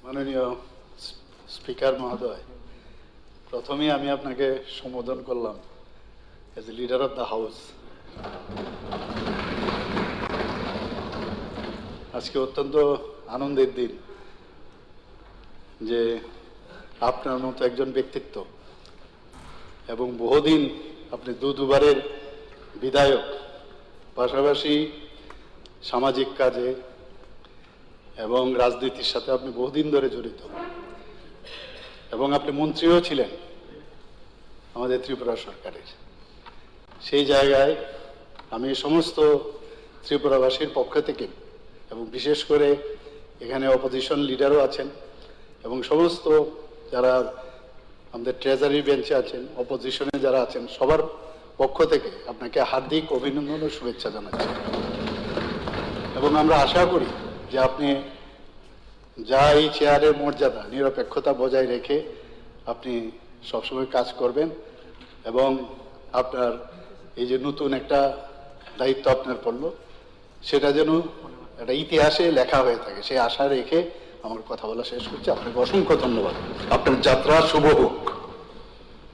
মাননীয় স্পিকার মহোদয়, প্রথমেই আমি আপনাকে সম্বোধন করলাম as a leader of the house. আজকে অত্যন্ত আনন্দের দিন যে আপনার মতো একজন ব্যক্তিত্ব এবং বহুদিন আপনি দুবারের বিধায়ক, পাশাপাশি সামাজিক কাজে এবং রাজনীতির সাথে আপনি বহুদিন ধরে জড়িত এবং আপনি মন্ত্রীও ছিলেন আমাদের ত্রিপুরা সরকারের। সেই জায়গায় আমি সমস্ত ত্রিপুরাবাসীর পক্ষ থেকে এবং বিশেষ করে এখানে অপোজিশন লিডারও আছেন এবং সমস্ত যারা আমাদের ট্রেজারি বেঞ্চে আছেন, অপোজিশনে যারা আছেন, সবার পক্ষ থেকে আপনাকে হার্দিক অভিনন্দন ও শুভেচ্ছা জানাচ্ছি। এবং আমরা আশা করি যে আপনি যা এই চেয়ারের মর্যাদা, নিরপেক্ষতা বজায় রেখে আপনি সবসময় কাজ করবেন এবং আপনার এই যে নতুন একটা দায়িত্ব আপনার পড়ল, সেটা যেন একটা ইতিহাসে লেখা হয়ে থাকে, সেই আশা রেখে আমার কথা বলা শেষ করছি। আপনাকে অসংখ্য ধন্যবাদ। আপনার যাত্রা শুভ হোক।